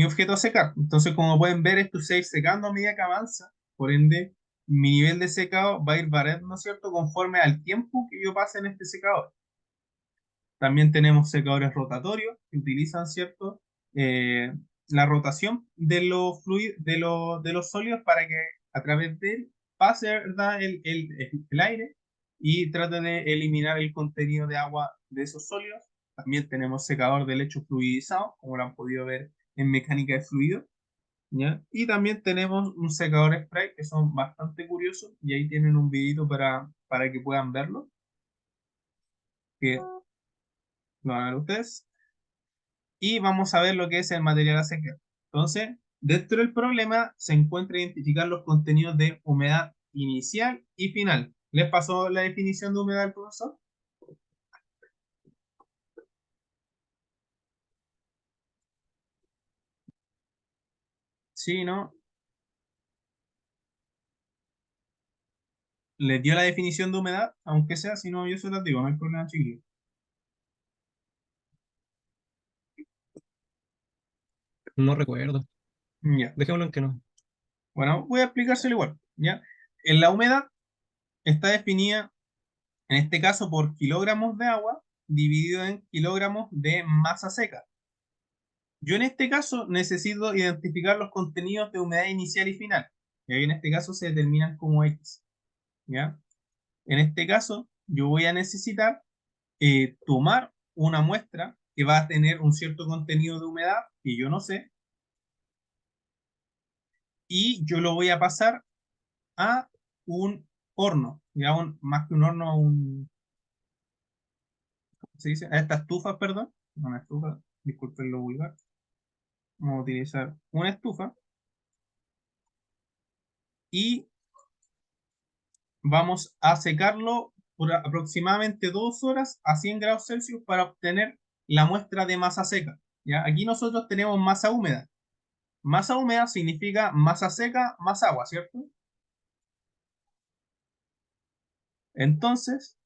S1: objeto a secar. Entonces, como pueden ver, esto se va a ir secando a medida que avanza. Por ende, mi nivel de secado va a ir variando, ¿no es cierto?, conforme al tiempo que yo pase en este secador. También tenemos secadores rotatorios que utilizan, ¿cierto?, Eh, la rotación de los fluidos, de los sólidos para que a través de él pase, ¿verdad?, el aire y trate de eliminar el contenido de agua de esos sólidos. También tenemos secador de lecho fluidizado, como lo han podido ver en mecánica de fluido, ¿ya? Y también tenemos un secador spray que son bastante curiosos y ahí tienen un videito para que puedan verlo, que lo van a ver ustedes. Y vamos a ver lo que es el material a secar. Entonces, dentro del problema se encuentra identificar los contenidos de humedad inicial y final. ¿Les pasó la definición de humedad al profesor? Sí, ¿no? ¿Les dio la definición de humedad? Aunque sea, si no, yo se las digo, no hay problema, chiquillos.
S2: No recuerdo.
S1: Ya.
S2: Dejémoslo en que no.
S1: Bueno, voy a explicárselo igual, ¿ya? En la humedad está definida, en este caso, por kilogramos de agua dividido en kilogramos de masa seca. Yo en este caso necesito identificar los contenidos de humedad inicial y final, y ahí en este caso se determinan como X, ¿ya? En este caso, yo voy a necesitar tomar una muestra que va a tener un cierto contenido de humedad que yo no sé, y yo lo voy a pasar a un horno, ya más que un horno, a un, ¿cómo se dice? A esta estufa, perdón, una estufa, disculpen lo vulgar. Vamos a utilizar una estufa y vamos a secarlo por aproximadamente 2 horas a 100 grados Celsius para obtener la muestra de masa seca. ¿Ya? Aquí nosotros tenemos masa húmeda. Masa húmeda significa masa seca más agua, ¿cierto? Entonces,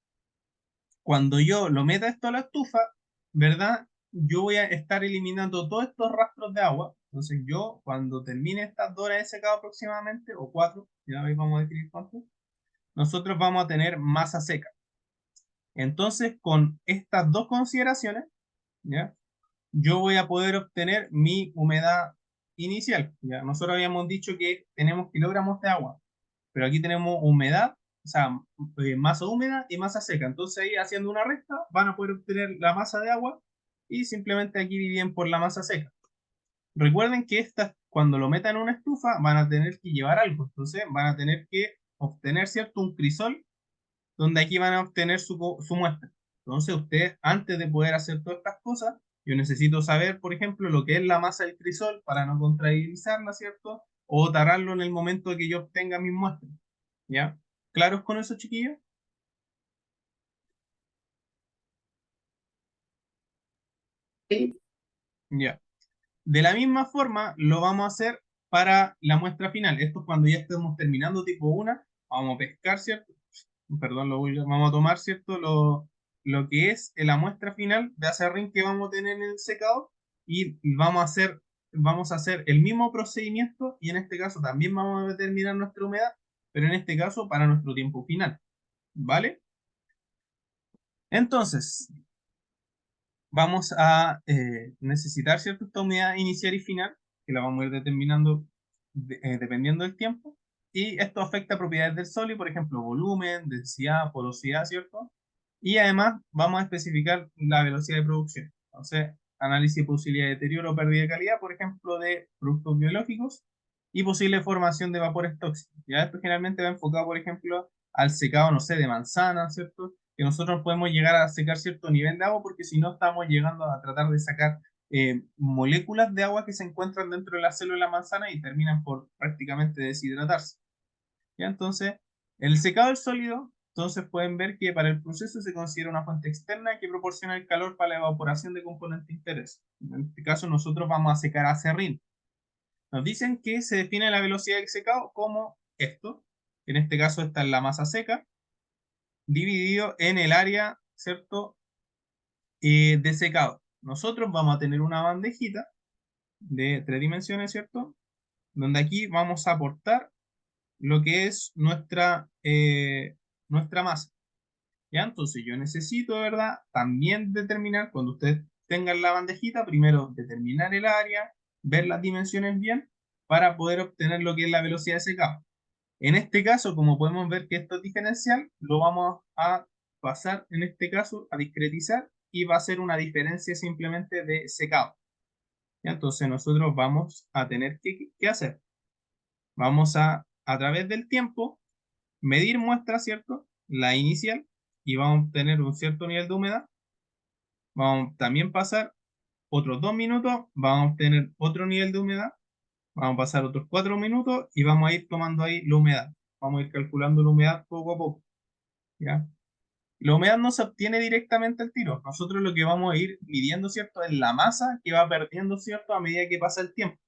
S1: cuando yo lo meta esto a la estufa, ¿verdad? Yo voy a estar eliminando todos estos rastros de agua. Entonces yo, cuando termine estas 2 horas de secado aproximadamente, o 4, ya ahí vamos a definir cuánto, nosotros vamos a tener masa seca. Entonces, con estas dos consideraciones, ¿ya? Yo voy a poder obtener mi humedad inicial. ¿Ya? Nosotros habíamos dicho que tenemos kilogramos de agua, pero aquí tenemos humedad, o sea, masa húmeda y masa seca. Entonces ahí haciendo una resta van a poder obtener la masa de agua y simplemente aquí dividen por la masa seca. Recuerden que estas, cuando lo metan en una estufa, van a tener que llevar algo. Entonces van a tener que obtener, ¿cierto? Un crisol, donde aquí van a obtener su muestra. Entonces ustedes, antes de poder hacer todas estas cosas, yo necesito saber, por ejemplo, lo que es la masa del crisol para no contrarializarla, ¿cierto? O tararlo en el momento de que yo obtenga mis muestras. ¿Ya? ¿Claros con eso, chiquillos?
S3: Sí.
S1: Ya. De la misma forma, lo vamos a hacer para la muestra final. Esto es cuando ya estemos terminando tipo 1, vamos a pescar, ¿cierto? Perdón, vamos a tomar, ¿cierto? Lo que es la muestra final de acerrín que vamos a tener en el secador y vamos a hacer el mismo procedimiento y en este caso también vamos a determinar nuestra humedad, pero en este caso para nuestro tiempo final, ¿vale? Entonces, vamos a necesitar, ¿cierto? Esta humedad inicial y final, que la vamos a ir determinando dependiendo del tiempo. Y esto afecta a propiedades del sólido, por ejemplo, volumen, densidad, porosidad, ¿cierto? Y además vamos a especificar la velocidad de producción. Entonces, análisis de posibilidad de deterioro o pérdida de calidad, por ejemplo, de productos biológicos y posible formación de vapores tóxicos. Ya esto generalmente va enfocado, por ejemplo, al secado, no sé, de manzana, ¿cierto? Que nosotros podemos llegar a secar cierto nivel de agua porque si no estamos llegando a tratar de sacar moléculas de agua que se encuentran dentro de la célula de la manzana y terminan por prácticamente deshidratarse. ¿Ya? Entonces, el secado del sólido, entonces pueden ver que para el proceso se considera una fuente externa que proporciona el calor para la evaporación de componentes de interés. En este caso nosotros vamos a secar acerrín. Nos dicen que se define la velocidad del secado como esto. En este caso esta es la masa seca, dividido en el área, ¿cierto? De secado. Nosotros vamos a tener una bandejita de 3 dimensiones, ¿cierto? Donde aquí vamos a aportar lo que es nuestra masa. ¿Ya? Entonces yo necesito, ¿verdad? También determinar, cuando ustedes tengan la bandejita, primero determinar el área, ver las dimensiones bien, para poder obtener lo que es la velocidad de secado. En este caso, como podemos ver que esto es diferencial, lo vamos a pasar, en este caso, a discretizar y va a ser una diferencia simplemente de secado. ¿Ya? Entonces nosotros vamos a tener que hacer. Vamos a través del tiempo, medir muestra, ¿cierto? La inicial, y vamos a obtener un cierto nivel de humedad. Vamos a también pasar otros 2 minutos, vamos a obtener otro nivel de humedad. Vamos a pasar otros 4 minutos y vamos a ir tomando ahí la humedad. Vamos a ir calculando la humedad poco a poco. ¿Ya? La humedad no se obtiene directamente al tiro. Nosotros lo que vamos a ir midiendo, ¿cierto? Es la masa que va perdiendo, ¿cierto? A medida que pasa el tiempo.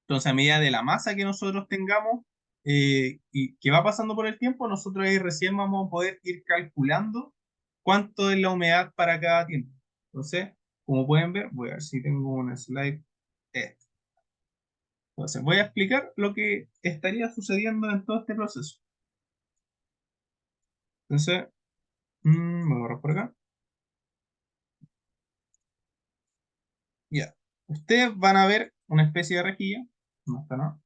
S1: Entonces, a medida de la masa que nosotros tengamos y que va pasando por el tiempo, nosotros ahí recién vamos a poder ir calculando cuánto es la humedad para cada tiempo. Entonces, como pueden ver, voy a ver si tengo una slide. Esta. Entonces, voy a explicar lo que estaría sucediendo en todo este proceso. Entonces, voy a borrar por acá. Ya. Ustedes van a ver una especie de rejilla. No está, ¿no?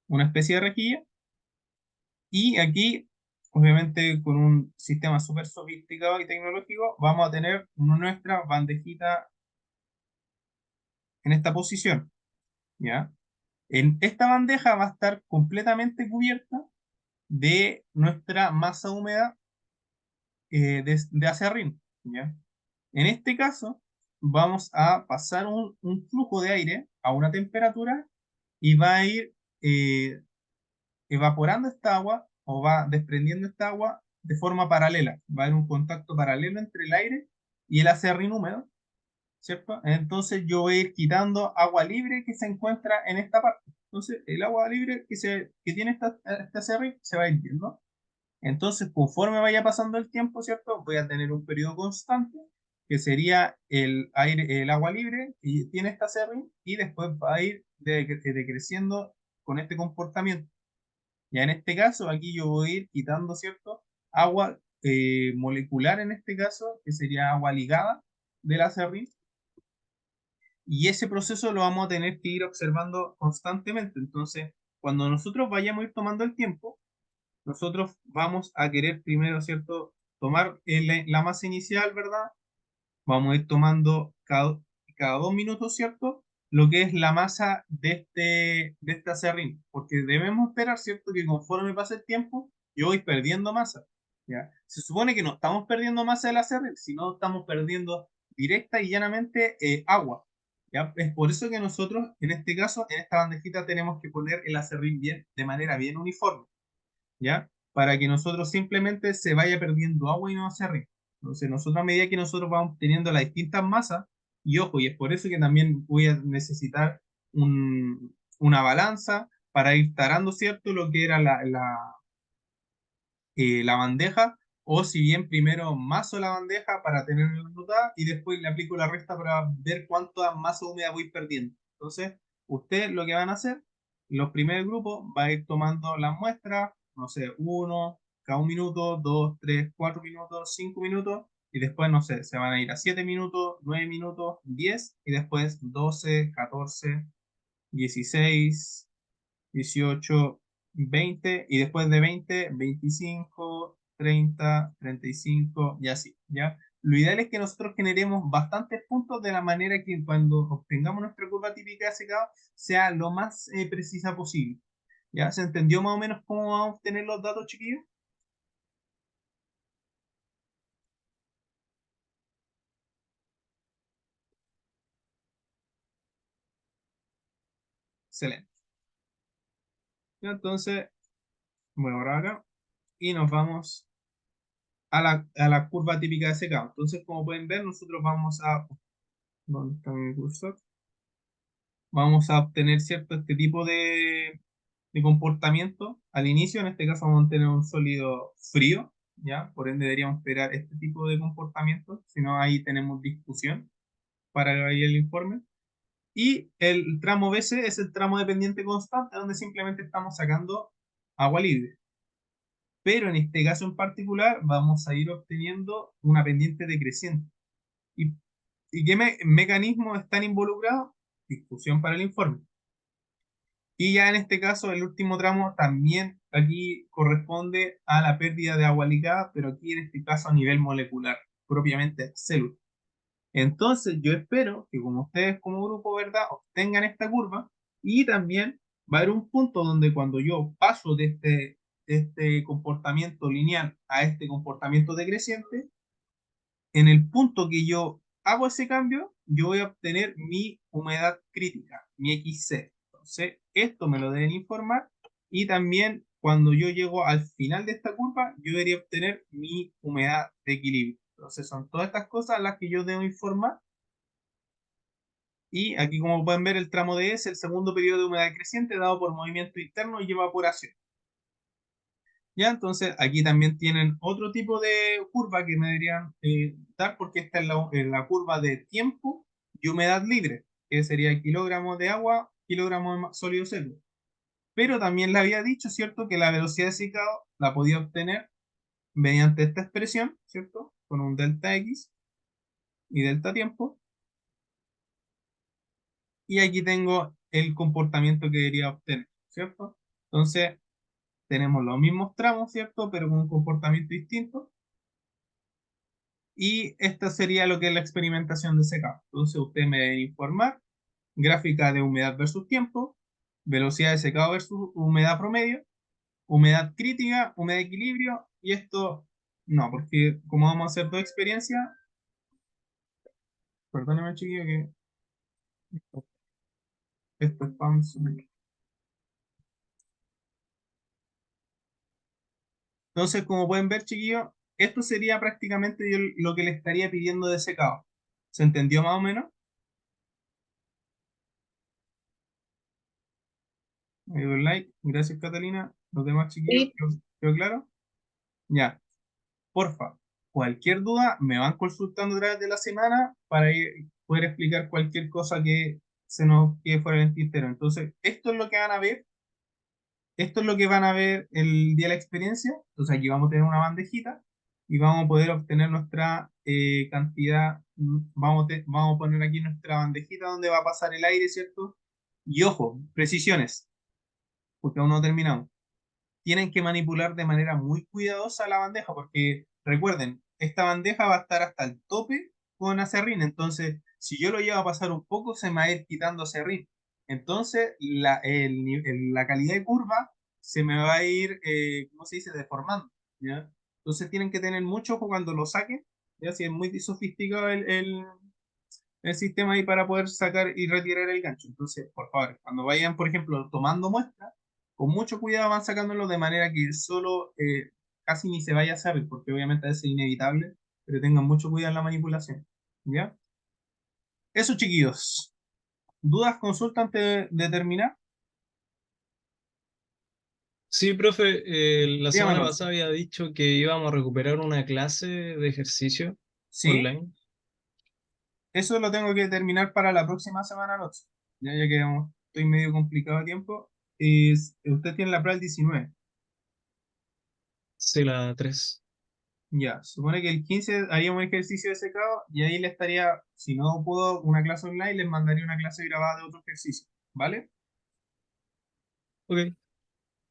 S1: Una especie de rejilla. Y aquí, obviamente, con un sistema súper sofisticado y tecnológico, vamos a tener nuestra bandejita en esta posición. ¿Ya? En esta bandeja va a estar completamente cubierta de nuestra masa húmeda de acerrín. ¿Ya? En este caso, vamos a pasar un flujo de aire a una temperatura y va a ir evaporando esta agua o va desprendiendo esta agua de forma paralela. Va a haber un contacto paralelo entre el aire y el acerrín húmedo, ¿cierto? Entonces yo voy a ir quitando agua libre que se encuentra en esta parte. Entonces el agua libre que tiene este acerrín se va a ir yendo. Entonces, conforme vaya pasando el tiempo, ¿cierto? Voy a tener un periodo constante, que sería el aire, el agua libre, y tiene esta serrín, y después va a ir decreciendo con este comportamiento. Ya en este caso, aquí yo voy a ir quitando, ¿cierto? Agua molecular en este caso, que sería agua ligada de la serrín, y ese proceso lo vamos a tener que ir observando constantemente. Entonces, cuando nosotros vayamos a ir tomando el tiempo, nosotros vamos a querer primero, ¿cierto? Tomar la masa inicial, ¿verdad? Vamos a ir tomando cada 2 minutos, ¿cierto? Lo que es la masa de este acerrín, porque debemos esperar, ¿cierto? Que conforme pase el tiempo, yo voy perdiendo masa, ¿ya? Se supone que no estamos perdiendo masa del acerrín, sino estamos perdiendo directa y llanamente agua, ¿ya? Es por eso que nosotros, en este caso, en esta bandejita tenemos que poner el acerrín bien, de manera bien uniforme, ¿ya? Para que nosotros simplemente se vaya perdiendo agua y no se arriba. Entonces, nosotros a medida que nosotros vamos teniendo las distintas masas, y ojo, y es por eso que también voy a necesitar una balanza para ir tarando, ¿cierto? Lo que era la bandeja, o si bien primero maso la bandeja para tener la nota y después le aplico la resta para ver cuánta masa húmeda voy perdiendo. Entonces, ustedes lo que van a hacer, los primeros grupos, va a ir tomando las muestras, no sé, uno, cada 1 minuto, 2, 3, 4 minutos, 5 minutos, y después, no sé, se van a ir a 7 minutos, 9 minutos, 10, y después 12, 14, 16, 18, 20 y después de 20, 25, 30, 35 y así, ¿ya? Lo ideal es que nosotros generemos bastantes puntos de la manera que cuando obtengamos nuestra curva típica de secado sea lo más precisa posible. ¿Ya? ¿Se entendió más o menos cómo vamos a obtener los datos, chiquillos? Excelente. ¿Ya? Entonces, voy a borrar acá y nos vamos a la curva típica de secado. Entonces, como pueden ver, nosotros vamos a... ¿Dónde está mi cursor? Vamos a obtener cierto este tipo de comportamiento al inicio. En este caso vamos a tener un sólido frío, ¿ya? Por ende deberíamos esperar este tipo de comportamiento, si no ahí tenemos discusión para ahí el informe. Y el tramo BC es el tramo de pendiente constante, donde simplemente estamos sacando agua libre. Pero en este caso en particular vamos a ir obteniendo una pendiente decreciente. ¿Y, y qué mecanismos están involucrados? Discusión para el informe. Y ya en este caso, el último tramo también aquí corresponde a la pérdida de agua ligada, pero aquí en este caso a nivel molecular, propiamente célula. Entonces, yo espero que como ustedes como grupo, ¿verdad?, obtengan esta curva y también va a haber un punto donde cuando yo paso de este comportamiento lineal a este comportamiento decreciente, en el punto que yo hago ese cambio, yo voy a obtener mi humedad crítica, mi XC. Entonces, esto me lo deben informar y también cuando yo llego al final de esta curva, yo debería obtener mi humedad de equilibrio. Entonces, son todas estas cosas las que yo debo informar. Y aquí, como pueden ver, el tramo D es el segundo periodo de humedad creciente dado por movimiento interno y evaporación. ¿Ya? Entonces, aquí también tienen otro tipo de curva que me deberían dar, porque esta es la curva de tiempo y humedad libre, que sería kilogramos de agua, kilogramos de sólido seco. Pero también le había dicho, ¿cierto?, que la velocidad de secado la podía obtener mediante esta expresión, ¿cierto?, con un delta X y delta tiempo. Y aquí tengo el comportamiento que debería obtener, ¿cierto? Entonces, tenemos los mismos tramos, ¿cierto?, pero con un comportamiento distinto. Y esta sería lo que es la experimentación de secado. Entonces ustedes me deben informar gráfica de humedad versus tiempo, velocidad de secado versus humedad promedio, humedad crítica, humedad de equilibrio, y esto no, porque como vamos a hacer dos experiencias, perdóname chiquillo que esto es spam. Entonces, como pueden ver chiquillos, esto sería prácticamente yo lo que le estaría pidiendo de secado. ¿Se entendió más o menos? Me dio el like. Gracias, Catalina. Los demás chiquillos,
S3: Sí.
S1: ¿quedó claro? Ya. Porfa, cualquier duda me van consultando a través de la semana para poder explicar cualquier cosa que se nos quede fuera del tintero. Entonces, esto es lo que van a ver, esto es lo que van a ver el día de la experiencia. Entonces, aquí vamos a tener una bandejita y vamos a poder obtener nuestra cantidad. Vamos a poner aquí nuestra bandejita donde va a pasar el aire, ¿cierto? Y ojo, precisiones, porque aún no terminamos. Tienen que manipular de manera muy cuidadosa la bandeja, porque recuerden, esta bandeja va a estar hasta el tope con acerrín, entonces si yo lo llevo a pasar un poco, se me va a ir quitando acerrín. Entonces la calidad de curva se me va a ir, ¿cómo se dice?, deformando, ¿ya? Entonces tienen que tener mucho ojo cuando lo saquen, ¿ya? Si es muy sofisticado el sistema ahí para poder sacar y retirar el gancho. Entonces, por favor, cuando vayan, por ejemplo, tomando muestras, con mucho cuidado van sacándolo de manera que solo casi ni se vaya a saber, porque obviamente es inevitable, pero tengan mucho cuidado en la manipulación. ¿Ya? Eso, chiquillos. ¿Dudas, consultas antes de terminar?
S2: Sí, profe, la semana
S1: Dígamelo.
S2: pasada había dicho que íbamos a recuperar una clase de ejercicio
S1: Sí,
S2: online.
S1: eso lo tengo que terminar para la próxima semana noche. Ya que estoy medio complicado de tiempo. Usted tiene la prueba el 19.
S2: Sí, la 3.
S1: Ya, supone que el 15 haríamos un ejercicio de secado y ahí le estaría, si no puedo una clase online, les mandaría una clase grabada de otro ejercicio, ¿vale?
S2: Ok,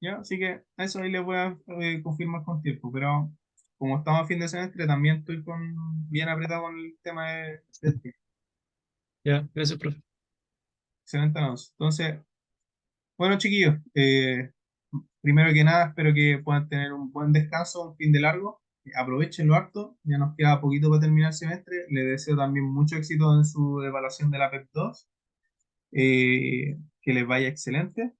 S1: Ya, así que eso ahí les voy a confirmar con tiempo, pero como estamos a fin de semestre, también estoy bien apretado con el tema del tiempo.
S2: ya, gracias, profe.
S1: Excelente, Alonso. Entonces, bueno, chiquillos, primero que nada, espero que puedan tener un buen descanso, un fin de largo. Aprovechenlo harto, ya nos queda poquito para terminar el semestre. Les deseo también mucho éxito en su evaluación de la PEP 2. Que les vaya excelente.